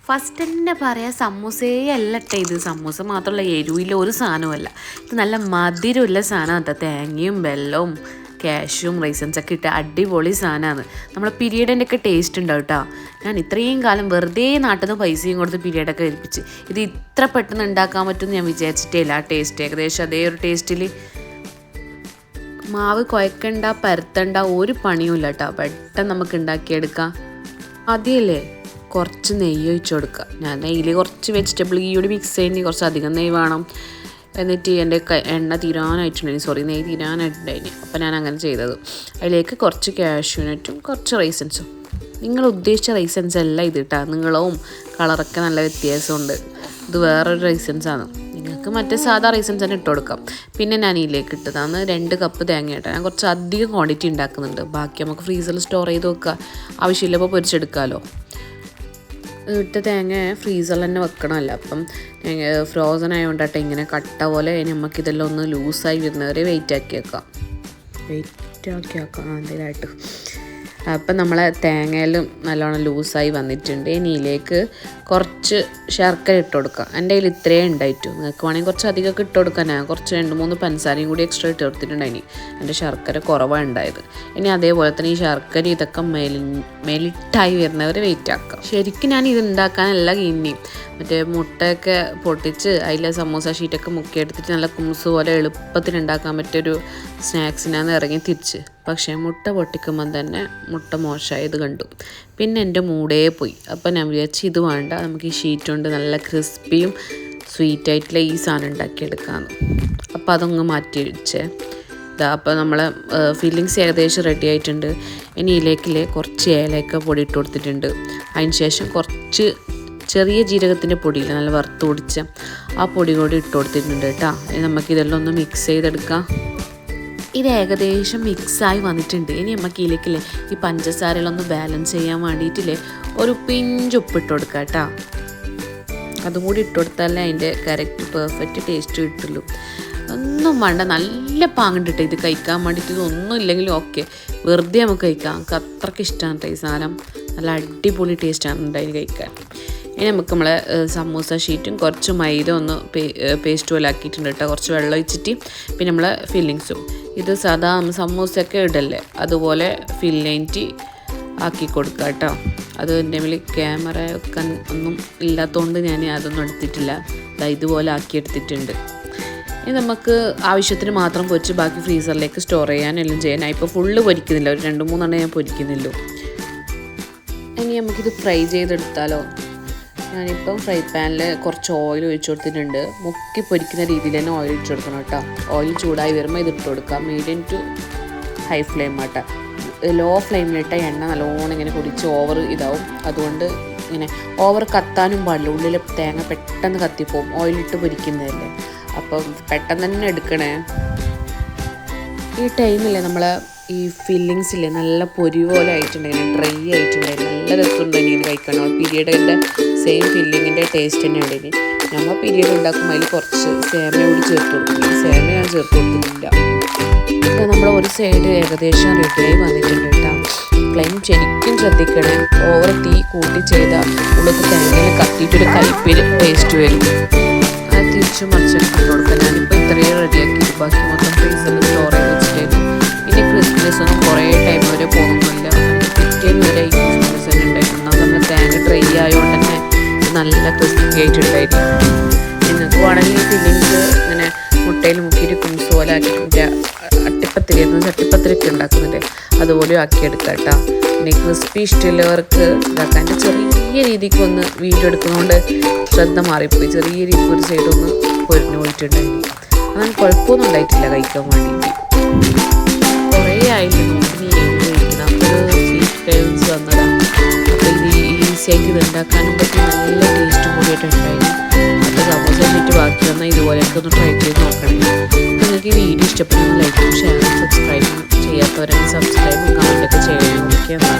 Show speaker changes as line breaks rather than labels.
First തന്നെ പറയാം, സമൂസയേ അല്ല കേട്ടോ ഇത്. സമൂസ മാത്രമല്ല, എരിവില്ല ഒരു സാധനമല്ല. ഇത് നല്ല മധുരമുള്ള സാധനമാണ് കേട്ടോ. തേങ്ങയും വെല്ലവും കാഷ്യും റൈസൻസൊക്കെ ഇട്ട് അടിപൊളി സാധനമാണ്. നമ്മളെ പിരീഡിൻ്റെ ഒക്കെ ടേസ്റ്റ് ഉണ്ടാവും കേട്ടോ. ഞാൻ ഇത്രയും കാലം വെറുതെ നാട്ടിൽ നിന്ന് പൈസയും കൊടുത്ത് പിരീഡൊക്കെ ഏൽപ്പിച്ച് ഇത് ഇത്ര പെട്ടെന്ന് ഉണ്ടാക്കാൻ പറ്റുമെന്ന് ഞാൻ വിചാരിച്ചിട്ടേ ഇല്ല. ആ ടേസ്റ്റ് ഏകദേശം അതേ ഒരു ടേസ്റ്റിൽ. മാവ് കുഴക്കണ്ട, പരത്തണ്ട, ഒരു പണിയുമില്ല കേട്ടോ. പെട്ടെന്ന് നമുക്ക് ഉണ്ടാക്കിയെടുക്കാം. ആദ്യമല്ലേ കുറച്ച് നെയ്യ് ഒഴിച്ച് കൊടുക്കുക. ഞാൻ നെയ്യിൽ കുറച്ച് വെജിറ്റബിൾ കൂടി മിക്സ് ചെയ്യുന്ന കുറച്ച് അധികം നെയ്യ് വേണം. എന്നിട്ട് എൻ്റെ എണ്ണ നെയ്യ് തീരാനായിട്ടുണ്ടായിന്. അപ്പോൾ ഞാൻ അങ്ങനെ ചെയ്തത്. അതിലേക്ക് കുറച്ച് കാഷ്യൂനട്ടും കുറച്ച് റൈസൻസും. നിങ്ങൾ ഉദ്ദേശിച്ച റൈസൻസ് അല്ല ഇത് കേട്ടോ. നീളവും കളറൊക്കെ നല്ല വ്യത്യാസമുണ്ട്. ഇത് വേറൊരു റൈസൻസാണ്. നിങ്ങൾക്ക് മറ്റേ സാധാ റൈസൻസ് തന്നെ ഇട്ട് കൊടുക്കാം. പിന്നെ ഞാൻ ഇതിലേക്ക് ഇട്ടതാണ് 2 കപ്പ് തേങ്ങ കേട്ടോ. ഞാൻ കുറച്ച് അധികം ക്വാണ്ടിറ്റി ഉണ്ടാക്കുന്നുണ്ട്. ബാക്കി നമുക്ക് ഫ്രീസറിൽ സ്റ്റോർ ചെയ്ത് വെക്കുക. ആവശ്യമില്ലപ്പോൾ പൊരിച്ചെടുക്കാമല്ലോ. ഇട്ട തേങ്ങ ഫ്രീസറിൽ തന്നെ വെക്കണമല്ലോ. അപ്പം ഫ്രോസൺ ആയതുകൊണ്ടാട്ടെ ഇങ്ങനെ കട്ട പോലെ. നമുക്കിതെല്ലാം ഒന്ന് ലൂസായി വരുന്നവരെ വെയിറ്റ് ആക്കി വെക്കാം. എന്തെങ്കിലുമായിട്ട്. അപ്പം നമ്മളെ തേങ്ങയിലും നല്ലോണം ലൂസായി വന്നിട്ടുണ്ട്. ഇനി ഇതിലേക്ക് കുറച്ച് ശർക്കര ഇട്ട് കൊടുക്കാം. എൻ്റെ കയ്യിൽ ഇത്രയും ഉണ്ടായിട്ടു. നിങ്ങൾക്ക് വേണമെങ്കിൽ കുറച്ച് അധികമൊക്കെ ഇട്ട് കൊടുക്കാൻ. ഞാൻ കുറച്ച് 2-3 പഞ്ചസാരയും കൂടി എക്സ്ട്രാ ഇട്ട് കൊടുത്തിട്ടുണ്ടായിനി. എൻ്റെ ശർക്കര കുറവാണ് ഉണ്ടായത്. ഇനി അതേപോലെ തന്നെ ഈ ശർക്കര ഇതൊക്കെ മെലിട്ടായി വരുന്നവരെ വെയിറ്റ് ആക്കാം. ശരിക്കും ഞാൻ ഇത് ഉണ്ടാക്കാനല്ല ഇനി മറ്റേ മുട്ടയൊക്കെ പൊട്ടിച്ച് അതിലെ സമൂസ ഷീറ്റൊക്കെ മുക്കിയെടുത്തിട്ട് നല്ല കുംസ് പോലെ എളുപ്പത്തിൽ ഉണ്ടാക്കാൻ പറ്റിയൊരു സ്നാക്സിനാന്ന് ഇറങ്ങി തിരിച്ച്. പക്ഷേ മുട്ട പൊട്ടിക്കുമ്പം തന്നെ മുട്ട മോശമായത് കണ്ടു. പിന്നെ എൻ്റെ മൂടേ പോയി. അപ്പോൾ ഞാൻ വിചാരിച്ചു ഇത് വേണ്ട, നമുക്ക് ഈ ഷീറ്റ് കൊണ്ട് നല്ല ക്രിസ്പിയും സ്വീറ്റായിട്ടുള്ള ഈ സാധനം ഉണ്ടാക്കിയെടുക്കാമെന്ന്. അപ്പോൾ അതങ്ങ് മാറ്റി വെച്ചേ. അപ്പോൾ നമ്മളെ ഫില്ലിങ്സ് ഏകദേശം റെഡി ആയിട്ടുണ്ട്. ഇനി ഇതിലേക്കില്ലേ കുറച്ച് ഏലക്ക പൊടി ഇട്ട് കൊടുത്തിട്ടുണ്ട്. അതിന് ശേഷം കുറച്ച് ചെറിയ ജീരകത്തിൻ്റെ പൊടിയില്ല, നല്ല വറുത്ത് പൊടിച്ച ആ പൊടി കൂടി ഇട്ട് കൊടുത്തിട്ടുണ്ട് കേട്ടോ. നമുക്കിതെല്ലാം ഒന്ന് മിക്സ് ചെയ്തെടുക്കാം. ഇത് ഏകദേശം മിക്സായി വന്നിട്ടുണ്ട്. ഇനി നമുക്ക് ഇതിലേക്കില്ലേ ഈ പഞ്ചസാരയിലൊന്ന് ബാലൻസ് ചെയ്യാൻ വേണ്ടിയിട്ടില്ലേ ഒരു പിഞ്ച് ഉപ്പിട്ട് കൊടുക്കാം കേട്ടോ. അതും കൂടി ഇട്ട് കൊടുത്താലേ അതിൻ്റെ കറക്റ്റ് പെർഫെക്റ്റ് ടേസ്റ്റ് കിട്ടുള്ളൂ. ഒന്നും വേണ്ട, നല്ല പാങ്ങിട്ടിട്ട് ഇത് കഴിക്കാൻ വേണ്ടിയിട്ട്. ഇതൊന്നും ഇല്ലെങ്കിലും ഓക്കെ, വെറുതെ നമുക്ക് കഴിക്കാം. നമുക്ക് അത്രയ്ക്ക് ഇഷ്ടമാണ് ഈ സാധനം. നല്ല അടിപൊളി ടേസ്റ്റാണ് ഉണ്ടായി കഴിക്കാൻ. ഇനി നമുക്ക് നമ്മളെ സമൂസ ഷീറ്റും കുറച്ച് മൈദ ഒന്ന് പേസ്റ്റ് പോലെ ആക്കിയിട്ടുണ്ട് കേട്ടോ. കുറച്ച് വെള്ളം ഒഴിച്ചിട്ട് പിന്നെ നമ്മളെ ഫില്ലിങ്സും ഇത് സാധാ സമൂസയൊക്കെ ഇടല്ലേ അതുപോലെ ഫില്ലിൻറ്റ് ആക്കി കൊടുക്കുക കേട്ടോ. അത് എൻ്റെ മേൽ ക്യാമറ വെക്കാൻ ഒന്നും ഇല്ലാത്തതുകൊണ്ട് ഞാൻ അതൊന്നും എടുത്തിട്ടില്ല. ഇതുപോലെ ആക്കിയെടുത്തിട്ടുണ്ട്. ഇനി നമുക്ക് ആവശ്യത്തിന് മാത്രം പൊരിച്ച് ബാക്കി ഫ്രീസറിലേക്ക് സ്റ്റോർ ചെയ്യാനെല്ലാം ചെയ്യാൻ. ഞാൻ ഇപ്പോൾ ഫുള്ള് പൊരിക്കുന്നില്ല, ഒരു 2-3 ഞാൻ പൊരിക്കുന്നില്ലൂ. ഇനി നമുക്കിത് ഫ്രൈ ചെയ്തെടുത്താലോ. ഞാനിപ്പം ഫ്രൈ പാനിൽ കുറച്ച് ഓയിൽ ഒഴിച്ച് കൊടുത്തിട്ടുണ്ട്. മുക്കി പൊരിക്കുന്ന രീതിയിൽ തന്നെ ഓയിൽ ഒഴിച്ച് കൊടുക്കണം കേട്ടോ. ഓയിൽ ചൂടായി വരുമ്പോൾ ഇതിട്ട് കൊടുക്കാം. മീഡിയം ടു ഹൈ ഫ്ലെയിം ആട്ടോ. ലോ ഫ്ലെയിമിലിട്ട എണ്ണ നല്ലോണം ഇങ്ങനെ കുടിച്ച് ഓവർ ഇതാവും. അതുകൊണ്ട് ഇങ്ങനെ ഓവർ കത്താനും പാടില്ല. ഉള്ളിൽ തേങ്ങ പെട്ടെന്ന് കത്തിപ്പോവും ഓയിലിട്ട് പൊരിക്കുന്നതല്ലേ. അപ്പം പെട്ടെന്ന് തന്നെ എടുക്കണേ. ഈ ടൈമില്ലേ നമ്മൾ ഈ ഫില്ലിങ്സില്ലേ നല്ല പൊരി പോലെ ആയിട്ടുണ്ടെങ്കിൽ ഡ്രൈ ആയിട്ടുണ്ടെങ്കിൽ നല്ല രസമുണ്ട് ഇങ്ങനെ കഴിക്കണം. പീരിയഡിൻ്റെ സെയിം ഫില്ലിങ്ങിൻ്റെ ടേസ്റ്റ് തന്നെ ഉണ്ടെങ്കിൽ നമ്മൾ പീരിയഡ് ഉണ്ടാക്കുമ്പോൾ അതിൽ കുറച്ച് സേമിയ കൂടി ചേർത്ത് കൊടുക്കും. സേമിയ ഞാൻ ചേർത്ത് കൊടുത്തിട്ടില്ല. പിന്നെ നമ്മൾ ഒരു സൈഡ് ഏകദേശം റെഡിയായി വന്നിട്ടുണ്ട് കേട്ടോ. ഫ്ലെയിം ശരിക്കും ശ്രദ്ധിക്കണേ. ഓവർ തീ കൂട്ടി ചെയ്താൽ ഉള്ളത് തേങ്ങയിൽ കത്തിയിട്ടൊരു കയ്പിൽ ടേസ്റ്റ് വരും. അത് തിരിച്ചു മറിച്ചിട്ട് കൊടുക്കാം. ഞാനിപ്പോൾ ഇത്രയും റെഡിയാക്കി ബാക്കി മൊത്തം ഫ്രീസറിൽ സ്റ്റോർ ചെയ്ത് വെച്ചിട്ടായിരുന്നു. ഇനി ക്രിസ്മസ് ഒന്നും കുറേ ടൈം വരെ പോകുന്നില്ല. പിറ്റേന്ന് വരെ ഈ ക്രിസ്മസ് തന്നെ ഉണ്ടായിരുന്നു. നമ്മൾ തേങ്ങ ഡ്രൈ ആയതുകൊണ്ട് തന്നെ നല്ല ക്രിസ്പി ആയിട്ടുണ്ടായിരുന്നു. നിങ്ങൾക്ക് വേണമെങ്കിൽ ഫില്ലിങ്സ് ഇങ്ങനെ മുട്ടയിൽ മുക്കിയിട്ട് കുംസ് പോലെ ആക്കിയിട്ട് ചട്ടിപ്പത്തിരിയൊക്കെ ഉണ്ടാക്കുന്നുണ്ട് അതുപോലെ ആക്കിയെടുക്കാം കേട്ടോ. പിന്നെ ക്രിസ്പി ഇഷ്ടമുള്ളവർക്ക് ഇതാക്കാൻ ചെറിയ രീതിക്ക് ഒന്ന് വീഡിയോ എടുക്കുന്നതുകൊണ്ട് ശ്രദ്ധ മാറിപ്പോയി. ചെറിയ രീതിക്ക് ഒരു സൈഡ് ഒന്ന് പൊരിഞ്ഞു പോയിട്ടുണ്ടെങ്കിൽ അങ്ങനെ കുഴപ്പമൊന്നും ഉണ്ടായിട്ടില്ല കഴിക്കാൻ വേണ്ടിയിട്ട്. കുറേ ആയില്ല നോക്കി കഴിക്കുന്ന അപ്പോൾ ഒരു സ്വീറ്റ് ക്രേവിങ്സ് വന്നതാണ്. അപ്പോൾ ഇത് ഈസിയായിട്ട് ഇത് ഉണ്ടാക്കാനും പറ്റി നല്ല ടേസ്റ്റ് കൂടിയിട്ടുണ്ടായിരുന്നു. അപ്പോൾ സമോസ ഷീറ്റ് ബാക്കി വന്നാൽ ഇതുപോലെയൊക്കെ ഒന്ന് ട്രൈ ചെയ്ത് നോക്കണേ. നിങ്ങൾക്ക് ഈ വീഡിയോ ഇഷ്ടപ്പെടുന്ന ലൈക്കും ഷെയറും സബ്സ്ക്രൈബും ചെയ്യാത്തവരാണെങ്കിൽ സബ്സ്ക്രൈബും കമൻറ്റൊക്കെ ചെയ്യണം. ഓക്കെ എന്നാൽ